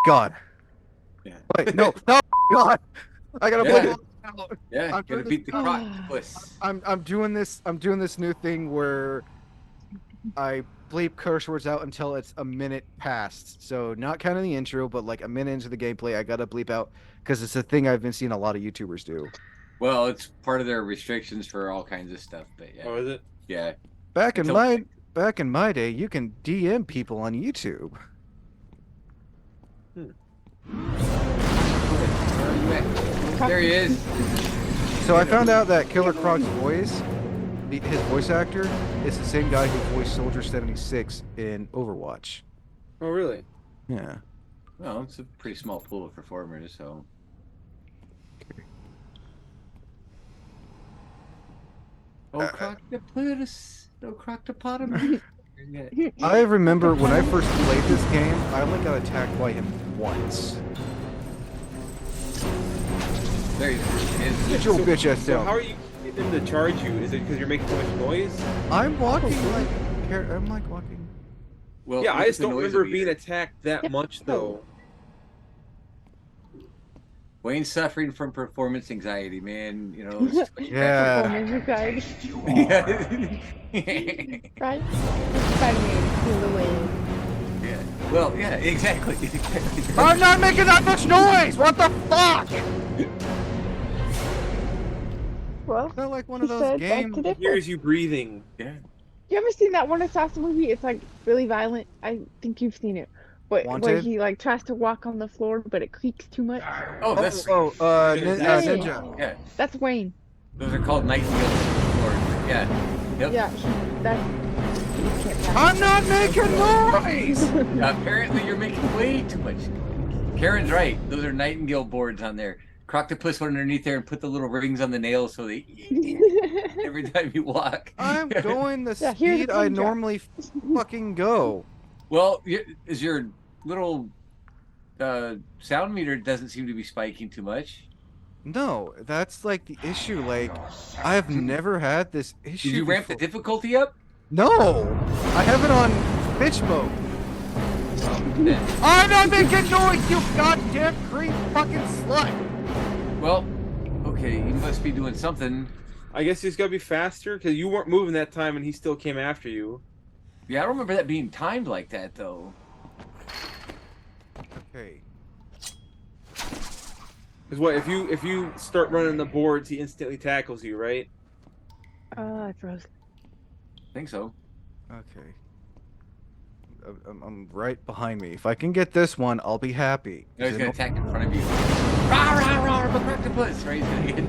God. Yeah. Wait, no, no, God. I gotta Yeah. bleep all this out. Yeah, I'm gotta doing beat the this. croctopus. I'm doing this. I'm doing this new thing where I bleep curse words out until it's a minute past. So not counting the intro, but like a minute into the gameplay, I gotta bleep out because it's a thing I've been seeing a lot of YouTubers do. Well, it's part of their restrictions for all kinds of stuff, but yeah. Oh, is it? Yeah. Back in Until my back in my day, you can DM people on YouTube. Hmm. Where are you at? There he is. So I found out that Killer Croc's voice, his voice actor, is the same guy who voiced Soldier 76 in Overwatch. Oh, really? Yeah. Well, it's a pretty small pool of performers, so. Oh, croctopus. No croctopotamus. I remember when I first played this game, I only got attacked by him once. There he is. Get your bitch ass So how down. are you getting them to charge you? Is it because you're making too much noise? I'm walking like I'm like walking. Well, Yeah, look I at just the don't noise remember meter. being attacked that much though. Wayne's suffering from performance anxiety, man. You know. It's just like Yeah. Performance anxiety. yeah. Right? Spider-Man, feel the wave. Yeah. Well, yeah, exactly. I'm not making that much noise. What the fuck? Well, Is that like one he of those said back games? to the Here's you breathing. Yeah. You ever seen that one assassin movie? It's like really violent. I think you've seen it. But where Wanted? he like tries to walk on the floor, but it creaks too much. Oh, that's Ninja. yeah. That's Wayne. Those are called nightingales. Or yeah. Yep. Yeah, that's. You can't pass. I'm not making noise. Apparently, you're making way too much. Karen's right. Those are nightingale boards on there. Croctopus went underneath there and put the little rings on the nails so they every time you walk. I'm going the Yeah, here's speed a I pin drop. normally fucking go. Well, is your little sound meter doesn't seem to be spiking too much. No, that's like the issue. Like, I have never had this issue. Did you ramp the before. difficulty up? No, I have it on bitch mode. I'm not making noise, you goddamn creep fucking slut. Well, okay, you must be doing something. I guess he's gotta be faster because you weren't moving that time and he still came after you. Yeah, I don't remember that being timed like that though. Okay. Because what if you start running the boards, he instantly tackles you, right? I froze. I think so. Okay. I'm right behind me. If I can get this one, I'll be happy. No, he's Is gonna it- attack in front of you. Rah rah rah! The croctopus! Right? He's gonna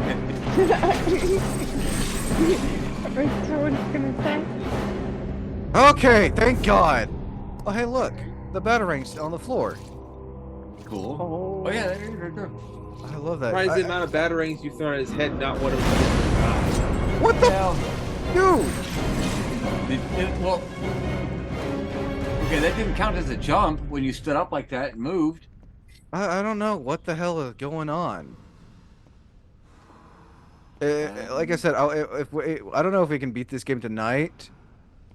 Right, so what it's gonna say? Okay, thank God. Oh, hey, look. The batarangs on the floor. Cool. Oh yeah, there you go. I love that. Surprised I- the amount of batarangs you thrown at his head, not one of them. What the Well, dude? well, okay, that didn't count as a jump when you stood up like that and moved. I don't know what the hell is going on. Like I said, I don't know if we can beat this game tonight,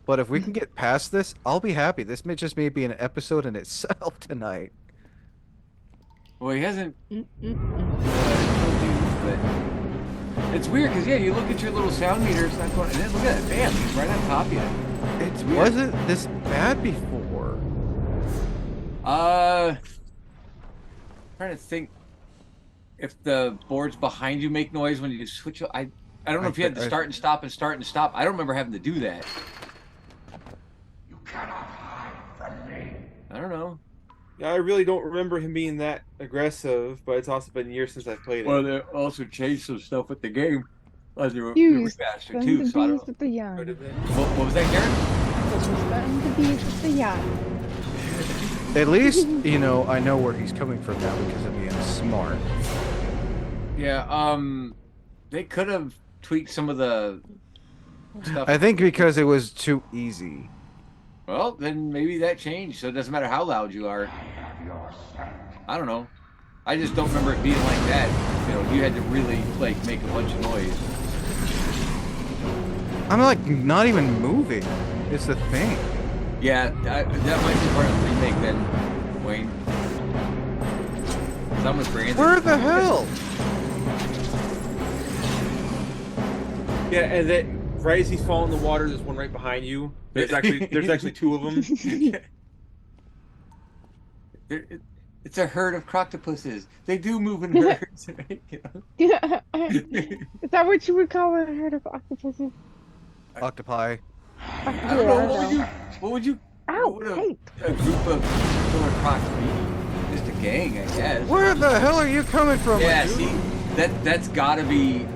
but if we can get past this, I'll be happy. This may just be an episode in itself tonight. Well, he hasn't Mm-mm. told you, but it's weird because yeah, you look at your little sound meter, it's not going, and then look at it, bam, he's right on top of you. It weird. wasn't this bad before. Trying to think if the boards behind you make noise when you switch. I don't know if you had to start and stop and start and stop. I don't remember having to do that. You cannot hide from me. I don't know. Yeah, I really don't remember him being that aggressive, but it's also been years since I've played it. Well, they also changed some stuff with the game. They were Use faster Spend too, the so I bees don't. with the yarn. Could have been. What was that, Karen? Spend the bees with the yarn. At least, you know, I know where he's coming from now because of being smart. Yeah. They could have tweaked some of the stuff. I think because it was too easy. Well, then maybe that changed, so it doesn't matter how loud you are. Have your scent. I don't know. I just don't remember it being like that. You know, you had to really like make a bunch of noise. I'm like not even moving. It's the thing. Yeah, that might be part of the remake then, Wayne. Someone's bringing Where the hell? Yeah, and then right as he's falling in the water, there's one right behind you. There's actually two of them. It's a herd of croctopuses. They do move in herds, right? You know? Is that what you would call a herd of octopuses? Octopi. I don't know. What would you? Ow, What would hey. a group of killer crocs be? Just a gang, I guess. Where the hell are you coming from? Yeah, dude? see, that's got to be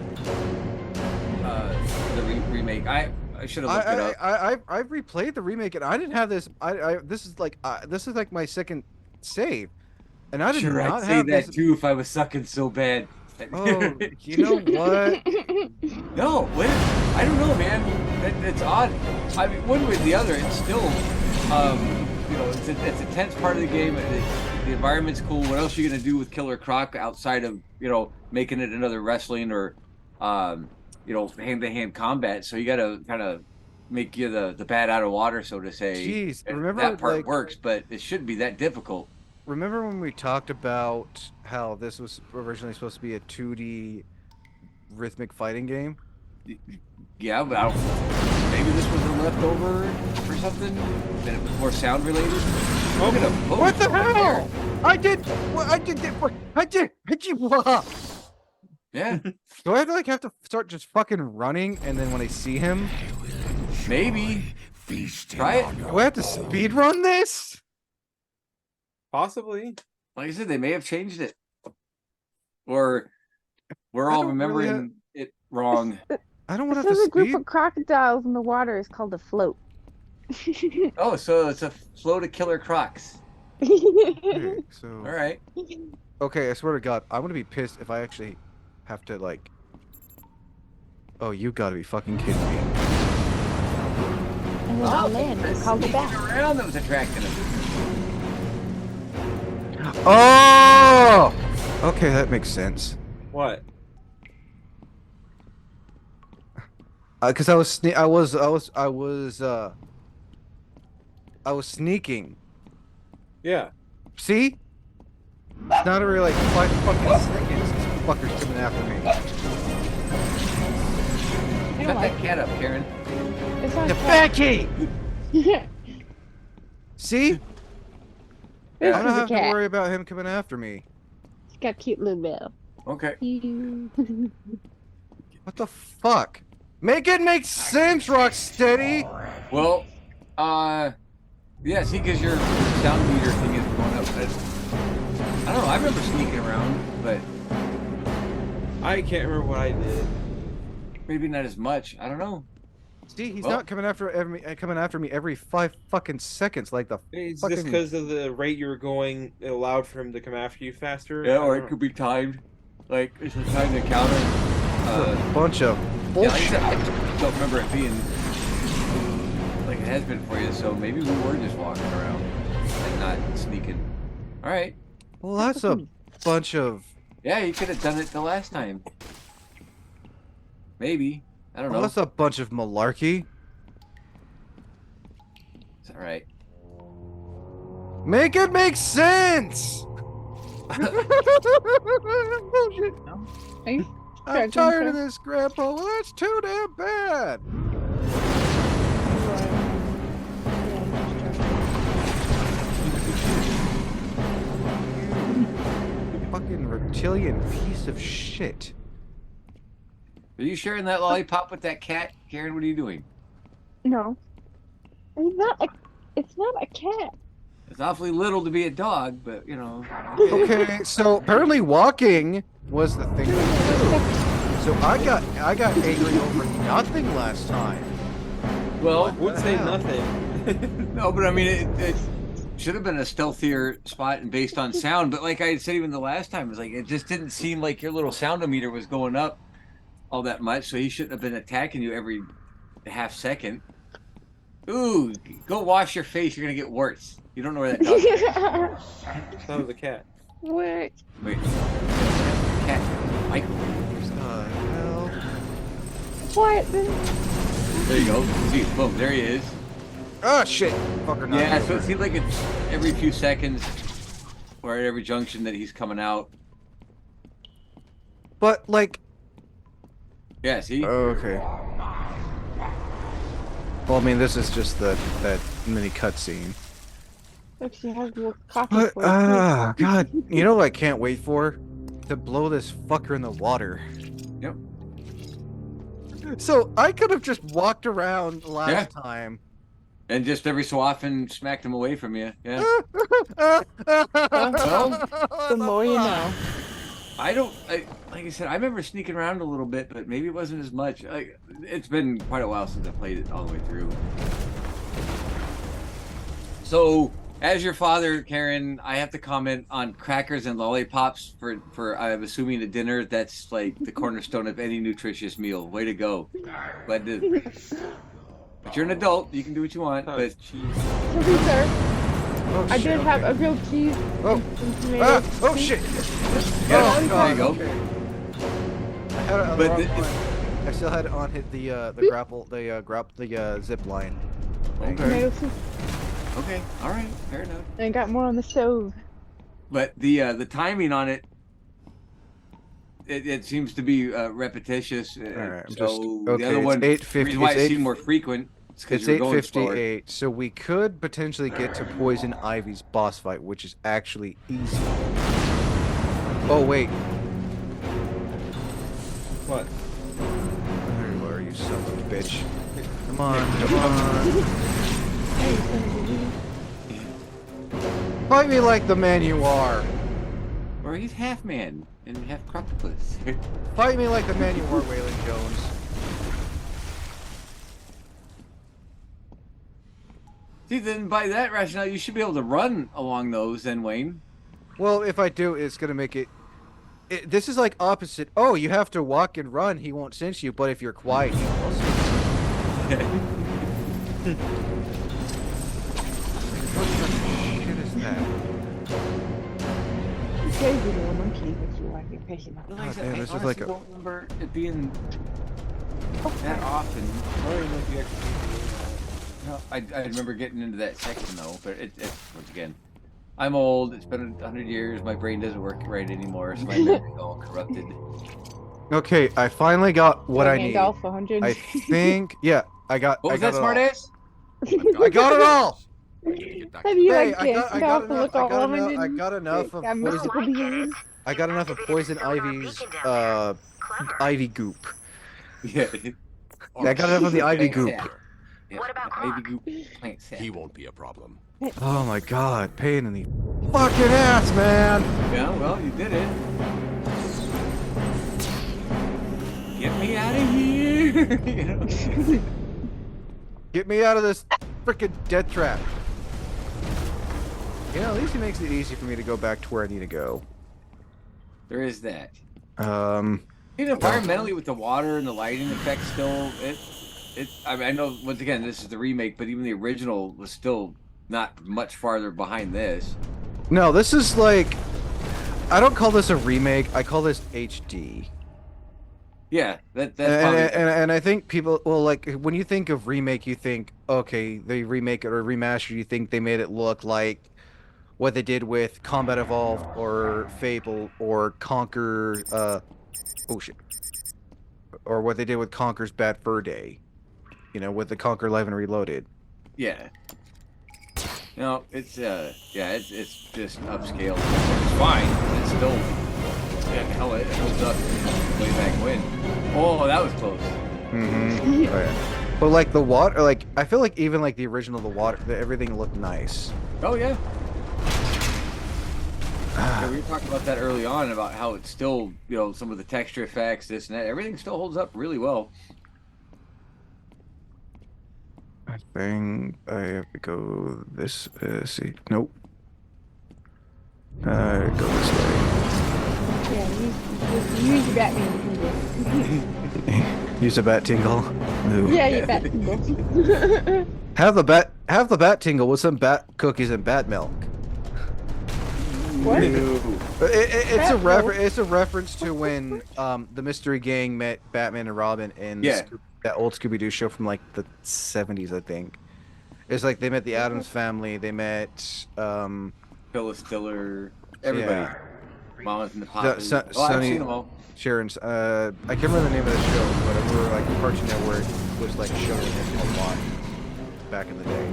the remake. I should have looked it up. I've replayed the remake and I didn't have this. This is like my second save, and I did Sure, not I'd say have that this. too if I was sucking so bad. Oh, you know what? No, what? I don't know, man. It's odd. I mean, one way or the other, it's still, you know, it's a tense part of the game. The environment's cool. What else are you gonna do with Killer Croc outside of, you know, making it another wrestling or, you know, hand-to-hand combat? So you gotta kind of make you the bat out of water, so to say. Jeez, And remember, that part like- works, but it shouldn't be that difficult. Remember when we talked about how this was originally supposed to be a 2D rhythmic fighting game? Yeah, but maybe this was a leftover or something, and it was more sound related. Look at him. Oh, What the right there. hell? I did. What? Yeah, Do I have to start just fucking running, and then when I see him, maybe. Feasting Try it. on your do I have to speed run this? Possibly. Like I said, they may have changed it, or we're I all don't really remembering it wrong. I don't want This to have is to a group speed. of crocodiles in the water. It's called a float. Oh, so it's a float of Killer Crocs. Okay, so All right. okay, I swear to God, I'm gonna be pissed if I actually have to like. Oh, you gotta be fucking kidding me! And then on land, it's called a bat. Around that was attracting them. Oh, okay, that makes sense. What? Because I was sneaking. Yeah. See? It's not really like 5 fucking seconds. This fucker's coming after me. I Cut don't like that cat up, Karen. It's not The a Becky! cat. See? This I is don't a have to cat. worry about him coming after me. It's got a cute little bell. Okay. What the fuck? Make it make sense, Rocksteady! Well, yeah, see, because your sound meter thing is going up. I don't know. I remember sneaking around, but I can't remember what I did. maybe not as much. I don't know. See, he's Well- not coming after me every 5 fucking seconds like the It's fucking... just because of the rate you were going, it allowed for him to come after you faster. Yeah, I or don't it could be timed. Like, it's a time to counter. bunch of Yeah, like I bullshit. said, I don't remember it being like it has been for you, so maybe we were just walking around and not sneaking. All right. Well, that's a bunch of... Yeah, you could have done it the last time. Maybe. I don't Well, know. that's a bunch of malarkey. It's all right. Make it make sense! Bullshit. Are you I'm correcting, tired of sir? this, Grandpa. Well, that's too damn bad. Fucking reptilian piece of shit. Are you sharing that lollipop with that cat, Karen? What are you doing? No. It's not a cat. It's awfully little to be a dog, but you know. Okay, so apparently walking was the thing. So I got angry over nothing last time. Well, I would say Wow. nothing. no, but I mean, it should have been a stealthier spot and based on sound. But like I said, even the last time, it's like it just didn't seem like your little soundometer was going up all that much. So he shouldn't have been attacking you every half second. Ooh, go wash your face. You're gonna get warts. You don't know where that dog is. That was a cat. What? Wait, cat, Michael. What the hell? What? There you go. See, boom, there he is. Oh shit! Fucker not Yeah, so over. it seems like it's every few seconds Or at every junction that he's coming out. But like, Yeah, see? okay. Well, I mean, this is just that mini cutscene. Look, she has a little coffee But for you. God, you know what I can't wait for? To blow this fucker in the water. Yep. So I could have just walked around last time. And just every so often smacked him away from you. Yeah. Well, The more you know. Like I said, I remember sneaking around a little bit, but maybe it wasn't as much. Like, it's been quite a while since I played it all the way through. So, as your father, Karen, I have to comment on crackers and lollipops for I'm assuming a dinner. That's like the cornerstone of any nutritious meal. Way to go. Glad to. But you're an adult. You can do what you want. But To be fair, Oh, I shit, did have okay. a grilled cheese Oh. and tomatoes. Oh shit! yeah, Oh, there you go. okay. I had it on the But wrong the- one. I still had it on hit the grapple, the zip line. Okay. Tomato soup. Okay. All right. Fair enough. And I got more on the stove. But the timing on it, it seems to be repetitious. Alright, I'm so just- the okay, other it's one, the 8:50 reason why it's it seemed 8 more frequent, is because It's you were going slower. 8:58, so we could potentially get to Poison Ivy's boss fight, which is actually easy. Oh wait, What? there you are, you son of a bitch! Come on, come on! Hey, son of a bee. Fight me like the man you are! Or he's half man and half croctopus. Fight me like the man you are, Waylon Jones. See, then by that rationale, you should be able to run along those, then, Wayne. Well, if I do, it's gonna make it. This is like opposite. Oh, you have to walk and run. He won't sense you, but if you're quiet, he will sense you. What the shit is that? You crazy little monkey that you want to get patient. Like Oh, I said, damn, I this is honestly like a- don't remember it being that often. I don't even know if you actually. No, I remember getting into that section though, but it's once again, I'm old. It's been 100 years. My brain doesn't work right anymore, so my memory's all corrupted. Okay, I finally got what I need. Gandalf 100. I think, yeah, I got. What I was got that, it all. smartass? I got it all. I need to get back Have to you Hey, like I got Gandalf to enough. look I all got enough. 100? I got enough of Got poison. mystical beings. I got enough of poison ivy's ivy goop. Yeah. I got enough of the ivy Plant goop. sap. Yeah, What about ivy Croc? goop plant sap. He won't be a problem. Oh my god, pain in the fucking ass, man. Yeah, well, you did it. Get me out of here! You know? Get me out of this freaking death trap. You know, at least he makes it easy for me to go back to where I need to go. There is that. Um, Environmentally, with the water and the lighting effect, still, I mean, I know once again this is the remake, but even the original was still not much farther behind this. no, this is like, I don't call this a remake. I call this HD. Yeah, that's And, probably. and I think people, well, like when you think of remake, you think, okay, they remake it or remaster. You think they made it look like what they did with Combat Evolved or Fable or Conquer. Oh shit. Or what they did with Conquer's Bad Fur Day. You know, with the Conquer Live and Reloaded. Yeah. No, it's it's just upscale. It's fine. It's still, yeah, hell, it holds up way back when. Oh, that was close. Mm-hmm. Oh, yeah. But like the water, like I feel like even like the original, the water, everything looked nice. Oh yeah. Yeah, we were talking about that early on about how it's still, you know, some of the texture effects, this and that, everything still holds up really well. I think I have to go this. See, nope. Go this way. Yeah, use your Batman. Use a bat tingle. Ooh. Yeah, your bat tingle. Have the bat tingle with some bat cookies and bat milk. What? It's a Bat milk? It's a reference to when the Mystery Gang met Batman and Robin in Yeah. that old Scooby-Doo show from like the 70s, I think. It's like they met the Addams family. They met Phyllis Diller. Everybody. Yeah. Mamas and the The, papas. Su- Oh, I've Sunny seen them all. Sharon's. I can't remember the name of the show, but I remember like Cartoon Network was like showing it a lot back in the day.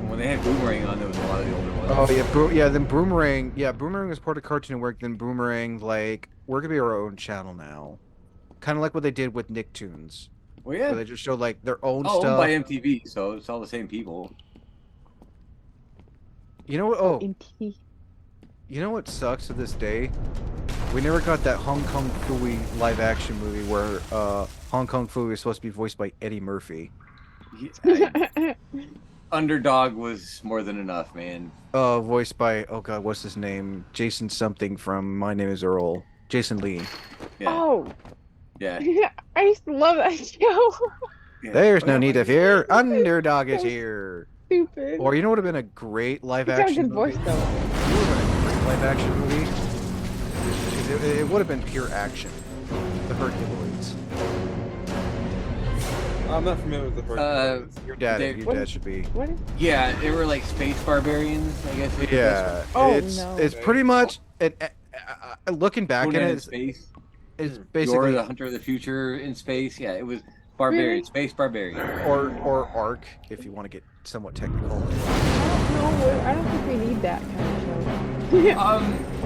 When they had Boomerang on, there was a lot of the older ones. Oh yeah, then Boomerang. Yeah, Boomerang was part of Cartoon Network. Then Boomerang, like, we're gonna be our own channel now, kind of like what they did with Nicktoons, Well, where yeah. they just showed like their own Oh, owned by stuff. MTV, so it's all the same people. You know what? Oh, Oh, MT. you know what sucks to this day? We never got that Hong Kong Phooey live action movie where Hong Kong Phooey is supposed to be voiced by Eddie Murphy. Underdog was more than enough, man. Voiced by, oh God, what's his name? Jason something from My Name is Earl. Jason Lee. Yeah, Oh, yeah. I used to love that show. Yeah. There's Oh, no yeah, need to like- fear. Underdog is So here. Stupid. Or you know what would have been a great live He's got a action good movie? voice though. You know what would have been a great live action movie? It would have been pure action. The Herculoids. I'm not familiar with the first. Your What dad is- should be. What is? Yeah, they were like space barbarians, I guess. Yeah. Oh, it's no. pretty much looking back Conan at in it, space. it's You're basically the hunter of the future in space. Yeah, it was barbarian, Really? space barbarian. or arc if you want to get somewhat technical. I don't think we need that kind of show.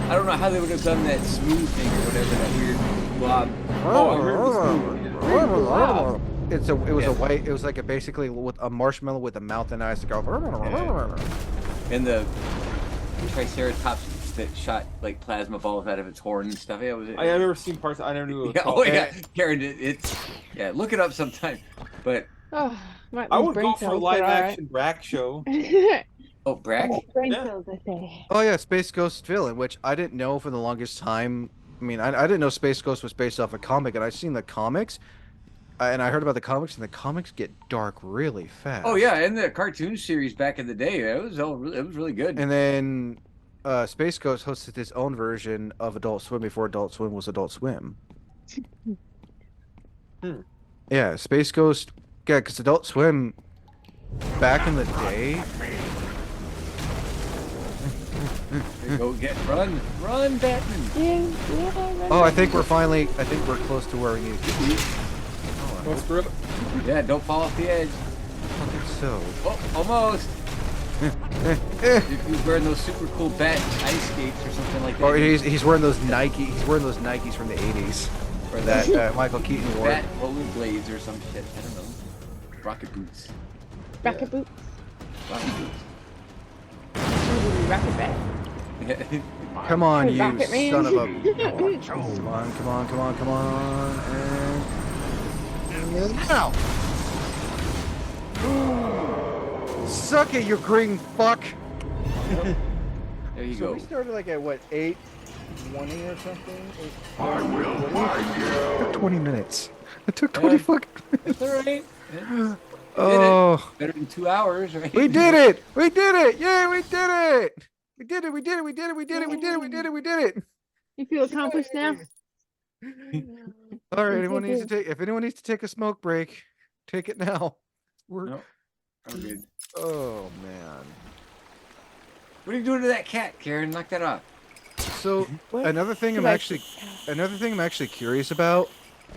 I don't know how they would have done that smooth thing or whatever, that weird blob. Oh, I heard this It was Yeah. a white. It was like basically with a marshmallow with a mouth and eyes to go. And the Triceratops that shot like plasma balls out of its horn and stuff. Yeah, it was. I've never seen parts. I never knew it was Yeah, called. oh yeah, Karen, it's yeah. Look it up sometime. But Oh, I would go for a live action Brack show. oh, Brack. Brain Yeah. cells, I say. Oh yeah, Space Ghost villain, which I didn't know for the longest time. I mean, I didn't know Space Ghost was based off a comic, and I've seen the comics, and I heard about the comics, and the comics get dark really fast. Oh yeah, and the cartoon series back in the day, it was really good. And then Space Ghost hosted his own version of Adult Swim before Adult Swim was Adult Swim. Yeah, Space Ghost. Yeah, because Adult Swim back in the day. Go run, Batman. Yeah. Oh, I think we're close to where we need to be. What's for it? Yeah, don't fall off the edge. So. Oh, almost. If he's wearing those super cool bat ice skates or something like that. Or he's wearing those Nike. He's wearing those Nikes from the '80s. Or That Michael Keaton wore. bat rollerblades or some shit. I don't know. Rocket boots. Rocket boots. Rocket boots. Rocket bat. Yeah. Come on, you Rocket Man. son of a. Come on. And now. Suck it, you green fuck. There you So go. we started like at what, 8:20 or something? 20 minutes. It took 20 Yeah. fucking That's all right. Yeah. Oh, Better than 2 hours, right? we did it! We did it! Yay, we did it! We did it! You feel accomplished now? All right, if anyone needs to take a smoke break, take it now. We're No. I'm good. Oh man. What are you doing to that cat, Karen? Knock that off. So What? another thing I'm actually curious about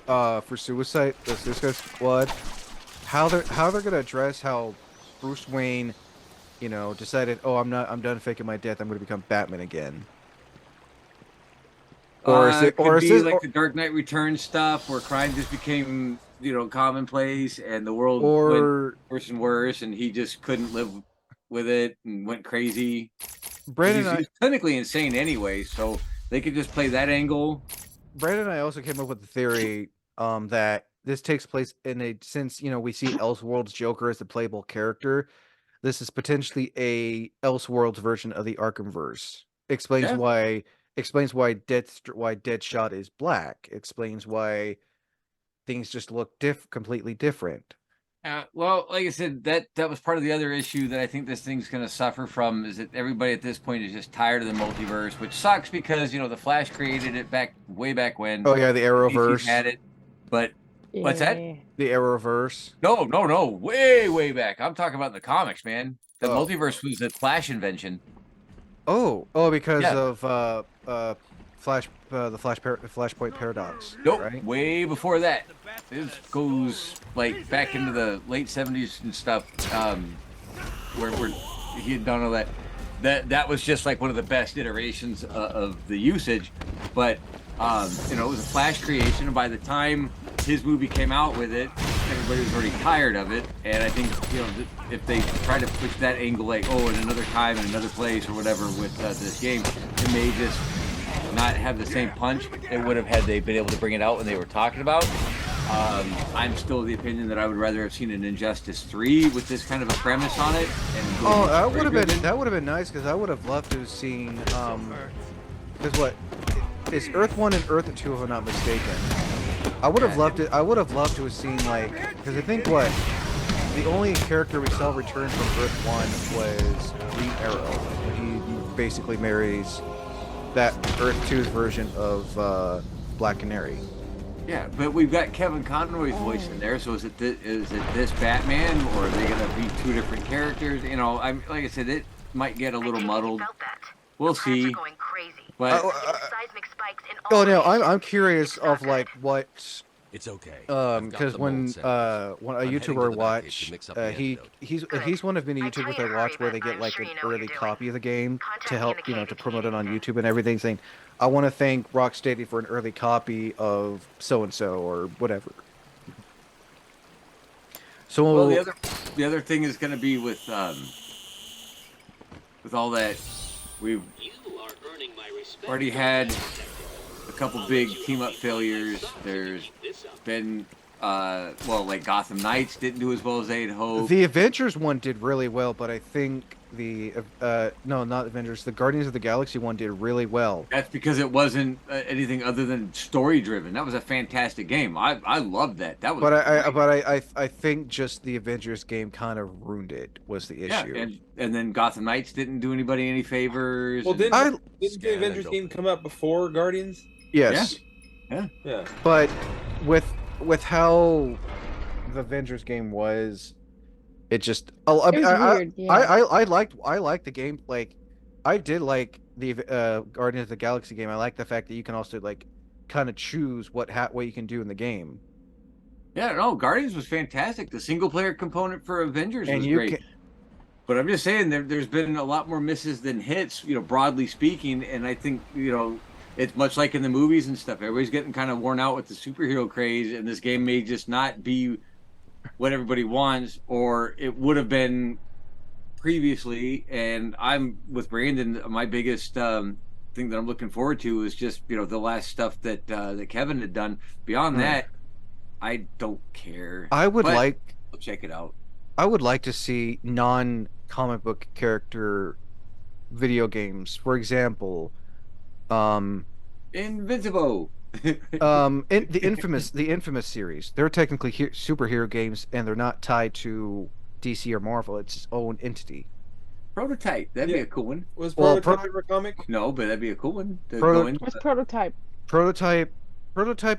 for Suicide Squad, how they're gonna address how Bruce Wayne, decided, oh, I'm done faking my death, I'm gonna become Batman again. Or is it could be like the Dark Knight Returns stuff where crime just became, commonplace and the world went or worse and worse and he just couldn't live with it and went crazy. Brandon He's clinically insane anyway, so they could just play that angle. Brandon and I also came up with the theory that this takes place since we see Elseworlds Joker as the playable character, this is potentially a Elseworlds version of the Arkhamverse. Explains Yeah. why Deadshot is black. Explains why things just look completely different. Well, like I said, that was part of the other issue that I think this thing's going to suffer from is that everybody at this point is just tired of the multiverse, which sucks because the Flash created it way back when. Oh yeah, the DC Arrowverse. had it, but what's that? Yeah. The Arrowverse. No, way back. I'm talking about the comics, man. The Oh. multiverse was a Flash invention. Because Yeah. of Flashpoint paradox. Nope, Right? way before that. This goes like back into the late 70s and stuff, where he had done all that. That was just like one of the best iterations of the usage, but it was a Flash creation, and by the time his movie came out with it, everybody was already tired of it. And I think if they try to push that angle, like in another time, in another place, or whatever with this game, it may just not have the same punch it would have had they been able to bring it out when they were talking about. I'm still of the opinion that I would rather have seen an Injustice 3 with this kind of a premise on it. And That would have been nice because I would have loved to have seen because what is Earth 1 and Earth 2 if I'm not mistaken. I would have loved it. I would have loved to have seen because I think the only character we saw return from Earth 1 was Green Arrow when he basically marries that Earth 2's version of Black Canary. Yeah, but we've got Kevin Conroy's voice in there, so is it this Batman, or are they going to be two different characters? Like I said, it might get a little muddled. We'll see. But no, I'm curious of what. It's okay. Because when a YouTuber I watch, he's one of many YouTubers I watch where they get an early copy of the game to help to promote it on YouTube and everything, saying, "I want to thank Rocksteady for an early copy of so and so or whatever." So the other thing is going to be with all that we've already had a couple big team up failures. There's been like Gotham Knights didn't do as well as they had hoped. The Avengers one did really well, but I think the not Avengers, the Guardians of the Galaxy one did really well. That's because it wasn't anything other than story driven. That was a fantastic game. I loved that. That was. I think just the Avengers game kind of ruined it. Was the issue? Yeah, and then Gotham Knights didn't do anybody any favors. Well, didn't the Avengers game come out before Guardians? Yes. Yeah. But with how the Avengers game was, it just weird, yeah. I liked the game. Like, I did like the Guardians of the Galaxy game. I like the fact that you can also kind of choose what you can do in the game. Yeah, no, Guardians was fantastic. The single player component for Avengers was great. But I'm just saying there's been a lot more misses than hits, broadly speaking, and I think it's much like in the movies and stuff. Everybody's getting kind of worn out with the superhero craze, and this game may just not be what everybody wants, or it would have been previously. And I'm with Brandon. My biggest thing that I'm looking forward to is just the last stuff that Kevin had done. Beyond that, I don't care. I'll check it out. I would like to see non-comic book character video games. For example, Invincible. the infamous series. They're technically superhero games, and they're not tied to DC or Marvel. It's its own entity. Prototype. That'd be a cool one. Was Prototype ever a comic? No, but that'd be a cool one. What's Prototype? Prototype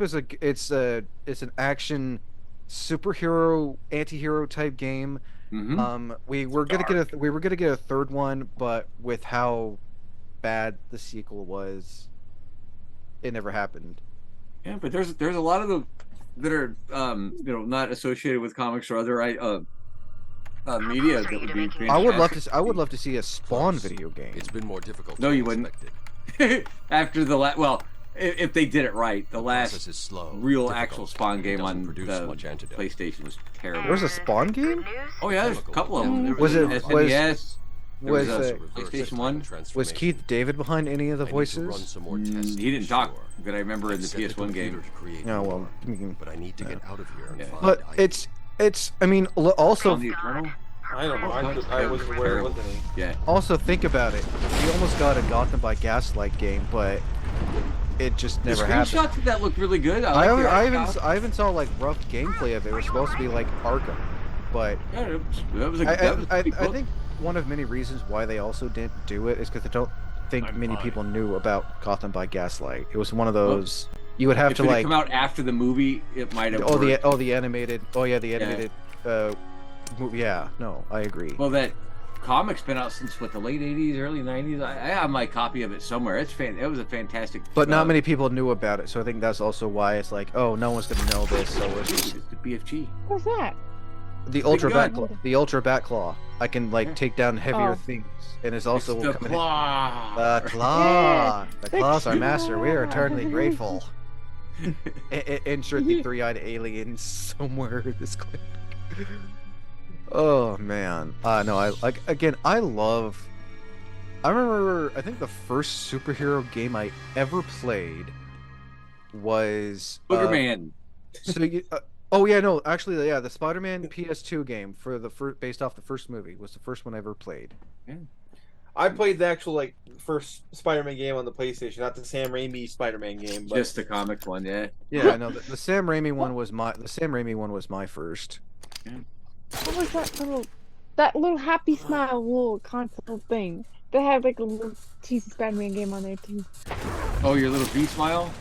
is it's an action superhero anti-hero type game. Mm-hmm. We were gonna get a third one, but with how bad the sequel was, it never happened. Yeah, but there's a lot of them that are not associated with comics or other media that would be fantastic. I would love to see a Spawn video game. It's been more difficult. No, you wouldn't. After the if they did it right, the last real actual Spawn game on the PlayStation was terrible. There was a Spawn game? Oh yeah, there's a couple of them. There Was it SNES, was PlayStation 1. Was Keith David behind any of the voices? He didn't talk, but I remember in the PS1 game. No, well, but I need to get out of here and find but out. it's I mean also The Eternal? I don't know. I wasn't aware it was any. Yeah. Also think about it. We almost got a Gotham by Gaslight game, but it just never happened. The screenshots of that looked really good. I even saw rough gameplay of it. It was supposed to be like Arkham, but yeah, that was I think one of many reasons why they also didn't do it is because I don't think many people knew about Gotham by Gaslight. It was one of those you would have if to it had come out after the movie, it might have. The animated movie. Yeah, no, I agree. Well, that comic's been out since what, the late '80s, early '90s. I have my copy of it somewhere. It was a fantastic. But not many people knew about it, so I think that's also why it's like, oh, no one's gonna know this. So it's just It's the BFG. What's that? the ultra gun. bat claw. I can like take down heavier Oh. things, and it's also It's the coming claw. The claw. The the claw's our master. We are claw. eternally grateful. Insert the three-eyed alien somewhere in this clip. Oh man. No, I like again. I remember. I think the first superhero game I ever played was Boogerman. So you, oh yeah, no, actually, yeah, the Spider-Man PS2 game for the based off the first movie was the first one I ever played. I played the actual like first Spider-Man game on the PlayStation, not the Sam Raimi Spider-Man game. But... Just the comic one, yeah. Yeah, I know the Sam Raimi one was my first. What was that little happy smile little console thing? They had like a little cheesy Spider-Man game on there too. Oh, your little V smile.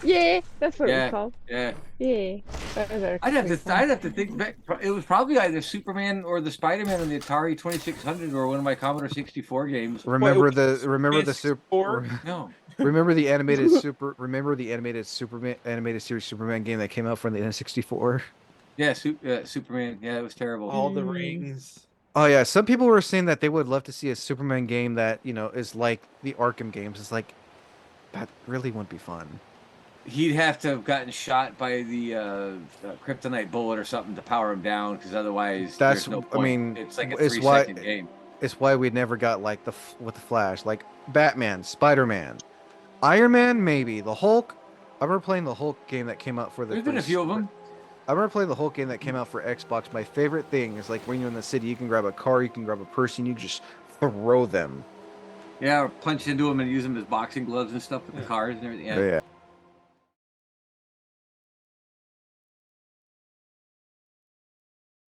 Yeah, that's what it Yeah, was called. yeah. Yeah. That was I'd have to think back. It was probably either Superman or the Spider-Man on the Atari 2600 or one of my Commodore 64 games. Remember Wait, the PS4? No. remember the animated animated series Superman game that came out from the N64? Yeah, Superman. Yeah, it was terrible. All the rings. Oh yeah, some people were saying that they would love to see a Superman game that, is like the Arkham games. It's like that really wouldn't be fun. He'd have to have gotten shot by the kryptonite bullet or something to power him down, because otherwise, That's there's no I point. mean, It's like a it's 3-second game. It's why we never got like with the Flash, like Batman, Spider-Man, Iron Man, maybe the Hulk. I remember playing the Hulk game that came out for the. There's been a few of them. I remember playing the Hulk game that came out for Xbox. My favorite thing is like when you're in the city, you can grab a car, you can grab a person, you just throw them. Yeah, or punch into them and use them as boxing gloves and stuff with the cars and everything. Yeah. Yeah.